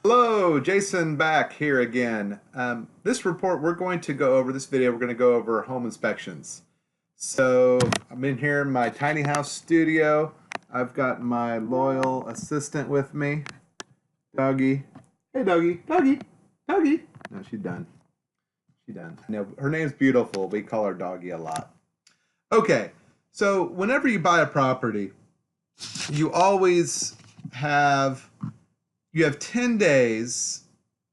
Hello, Jason back here again. This report we're going to go over, this video we're going to go over home inspections. So I'm in here in my tiny house studio. I've got my loyal assistant with me, Doggy. Hey Doggy, Doggy, Doggy. No, she's done. She's done. No, her name's Beautiful. We call her Doggy a lot. Okay, so whenever you buy a property, you always have you have 10 days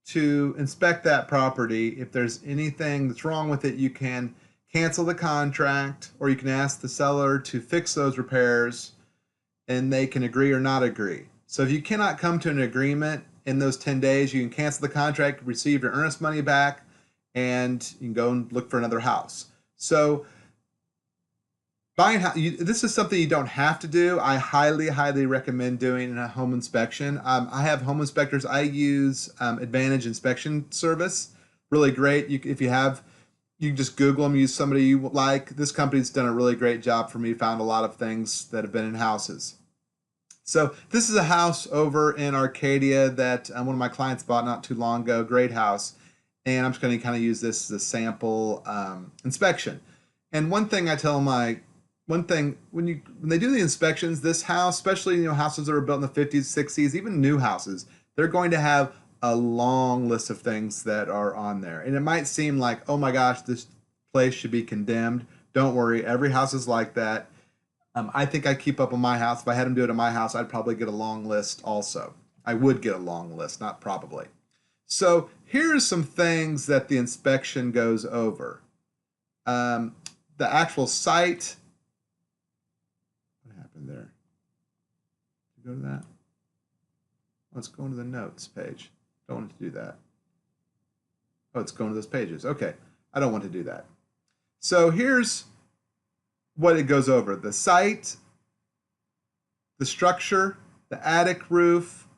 to inspect that property. If there's anything that's wrong with it, you can cancel the contract or you can ask the seller to fix those repairs and they can agree or not agree. So if you cannot come to an agreement in those 10 days, you can cancel the contract, receive your earnest money back, and you can go and look for another house. So this is something you don't have to do. I highly recommend doing a home inspection. I have home inspectors. I use Advantage Inspection Service. Really great. If you have, you can just Google them, use somebody you like. This company's done a really great job for me. Found a lot of things that have been in houses. So this is a house over in Arcadia that one of my clients bought not too long ago. Great house. And I'm just going to kind of use this as a sample inspection. And one thing I tell one thing when they do the inspections, this house, especially houses that were built in the 50s, 60s, even new houses, they're going to have a long list of things that are on there. And it might seem like, oh my gosh, this place should be condemned. Don't worry, every house is like that. I think I keep up on my house. If I had them do it at my house, I'd probably get a long list also. I would get a long list, not probably. So here's some things that the inspection goes over. The actual site. What happened there? Go to that. Let's go into the notes page. Don't want to do that. Oh, it's going to those pages. Okay, I don't want to do that. So here's what it goes over: the site, the structure, the attic roof,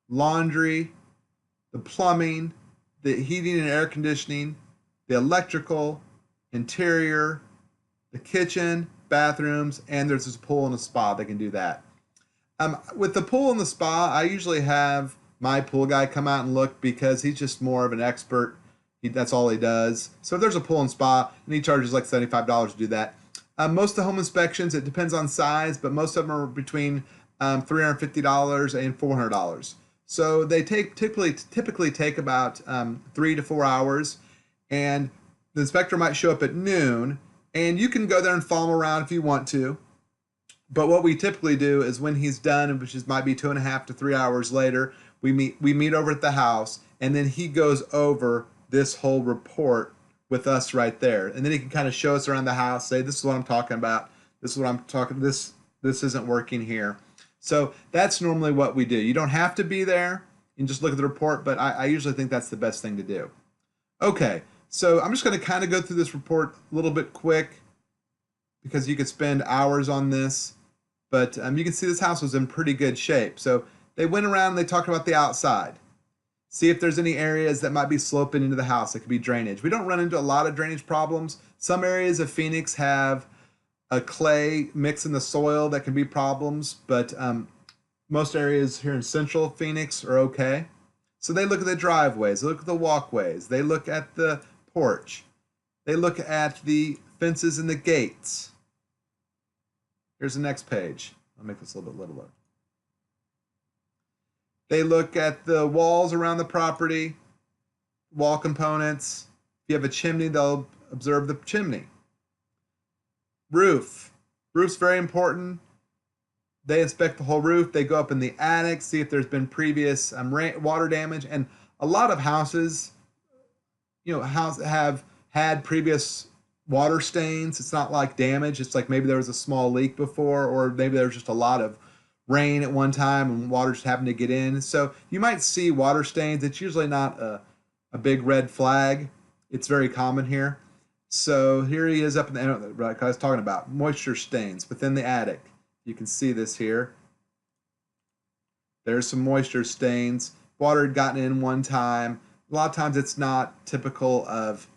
laundry, the plumbing, the heating and air conditioning, the electrical, interior, the kitchen, bathrooms, and there's this pool and a spa. They can do that. With the pool and the spa, I usually have my pool guy come out and look because he's just more of an expert. That's all he does. So if there's a pool and spa, and he charges like $75 to do that. Most of the home inspections, it depends on size, but most of them are between $350 and $400. So they typically take about 3 to 4 hours, and the inspector might show up at noon, and you can go there and follow him around if you want to. But what we typically do is when he's done, might be 2.5 to 3 hours later, we meet over at the house, and then he goes over this whole report with us right there, and then he can kind of show us around the house, say, this is what I'm talking about, this is what I'm talking, this isn't working here. So that's normally what we do. You don't have to be there, you can just look at the report, but I usually think that's the best thing to do. Okay, so I'm just going to kind of go through this report a little bit quick because you could spend hours on this, but you can see this house was in pretty good shape. So they went around and they talked about the outside. See if there's any areas that might be sloping into the house. It could be drainage. We don't run into a lot of drainage problems. Some areas of Phoenix have a clay mix in the soil that can be problems, but most areas here in central Phoenix are okay. So they look at the driveways, they look at the walkways, they look at the porch, they look at the fences and the gates. Here's the next page. I'll make this a little bit littler. They look at the walls around the property, wall components. If you have a chimney, they'll observe the chimney. Roof. Roof's very important. They inspect the whole roof. They go up in the attic, see if there's been previous water damage. And a lot of houses, have had previous water stains. It's not like damage. It's like maybe there was a small leak before, or maybe there was just a lot of rain at one time and water just happened to get in. So you might see water stains. It's usually not a big red flag. It's very common here. So here he is up in the, like I was talking about, moisture stains within the attic. You can see this here. There's some moisture stains. Water had gotten in one time. A lot of times it's not typical of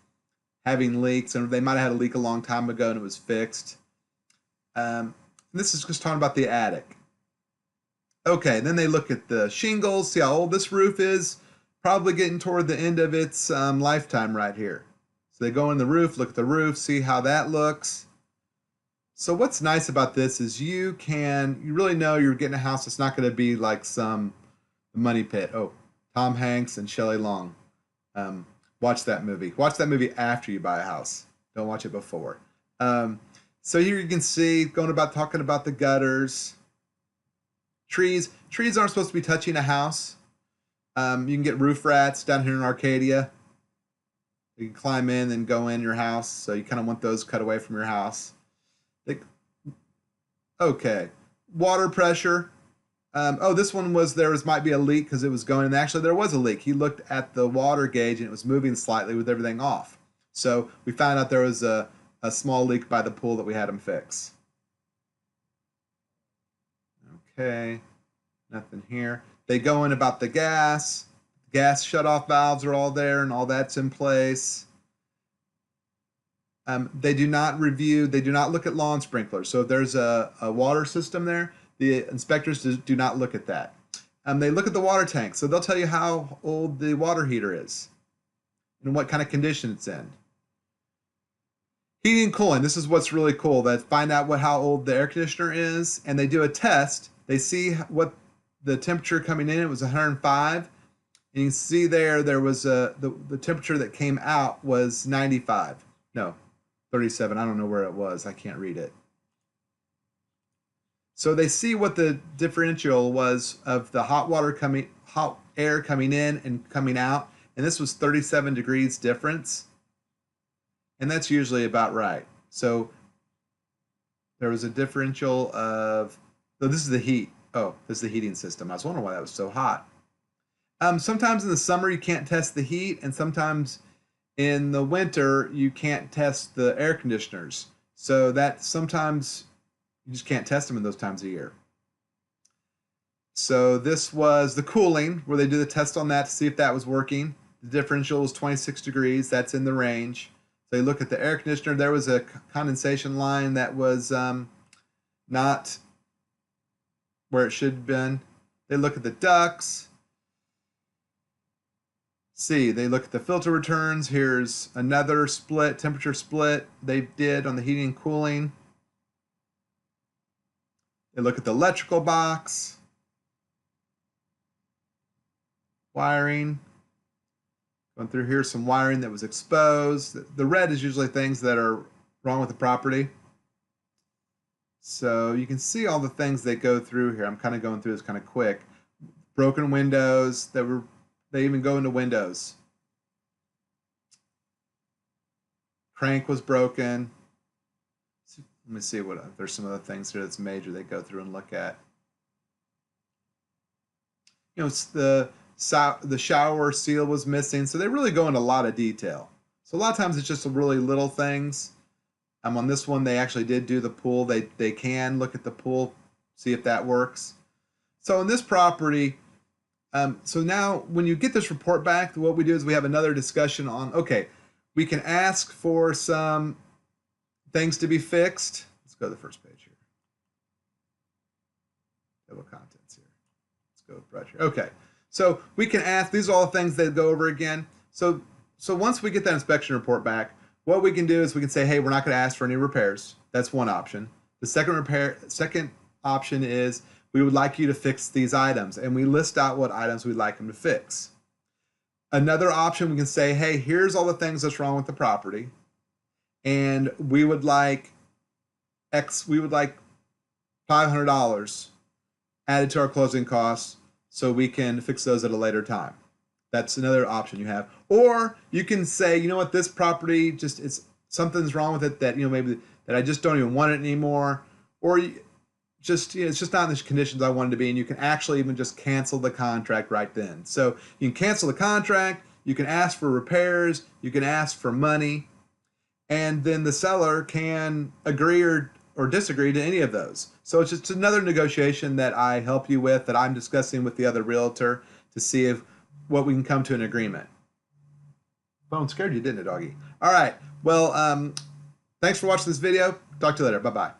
having leaks, and they might have had a leak a long time ago and it was fixed. This is just talking about the attic. Okay, then they look at the shingles, see how old this roof is. probably getting toward the end of its lifetime right here. So they go in the roof, look at the roof, see how that looks. So what's nice about this is you really know you're getting a house that's not going to be like some money pit. Oh, Tom Hanks and Shelley Long. Um, watch that movie. Watch that movie after you buy a house. Don't watch it before. Um, so here you can see talking about the gutters, trees. Trees aren't supposed to be touching a house. You can get roof rats down here in Arcadia. You can climb in and go in your house, so you kind of want those cut away from your house. Okay, water pressure. Oh, this one was might be a leak because it was going. And actually, there was a leak. He looked at the water gauge and it was moving slightly with everything off. So we found out there was a small leak by the pool that we had him fix. Okay, nothing here. They go in about the gas. Gas shutoff valves are all there and all that's in place. They do not look at lawn sprinklers. So if there's a water system there, the inspectors do not look at that. They look at the water tank. So they'll tell you how old the water heater is and what kind of condition it's in. Heating and cooling. This is what's really cool. They find out how old the air conditioner is, and they do a test. They see what the temperature coming in. It was 105. And you can see there was the temperature that came out was 95. No, 37. I don't know where it was. I can't read it. So they see what the differential was of the hot air coming in and coming out, and this was 37 degrees difference. And that's usually about right. So there was a differential of, this is the heat. Oh, this is the heating system. I was wondering why that was so hot. Sometimes in the summer you can't test the heat, and sometimes in the winter you can't test the air conditioners. So that sometimes you just can't test them in those times of year. So this was the cooling, where they do the test on that to see if that was working. The differential was 26 degrees. That's in the range. So you look at the air conditioner. There was a condensation line that was not where it should have been. They look at the ducts. They look at the filter returns. Here's another temperature split they did on the heating and cooling. They look at the electrical box, wiring. Going through here, some wiring that was exposed. The red is usually things that are wrong with the property. So you can see all the things they go through here. I'm kind of going through this kind of quick. Broken windows they even go into windows. Crank was broken. Let me see if there's some other things here that's major they go through and look at. It's the shower seal was missing, so they really go into a lot of detail. So a lot of times it's just really little things. On this one, they actually did do the pool. They can look at the pool, see if that works. So in this property, so now when you get this report back, what we do is we have another discussion on, okay, we can ask for some things to be fixed. Let's go to the first page here. Table of contents here. Let's go right here. Okay, so we can ask, these are all the things that go over again. So once we get that inspection report back, what we can do is we can say, hey, we're not going to ask for any repairs. That's one option. The second option is we would like you to fix these items, and we list out what items we'd like them to fix. Another option, we can say, hey, here's all the things that's wrong with the property, and we would like $500 added to our closing costs so we can fix those at a later time. That's another option you have. Or you can say, you know what, this property something's wrong with it that, maybe that I just don't even want it anymore. Or it's just not in the conditions I wanted to be, and you can actually even just cancel the contract right then. So you can cancel the contract, you can ask for repairs, you can ask for money, and then the seller can agree or disagree to any of those. So it's just another negotiation that I help you with, that I'm discussing with the other realtor to see what we can come to an agreement. Phone scared you, didn't it, doggy? All right. Well, thanks for watching this video. Talk to you later. Bye-bye.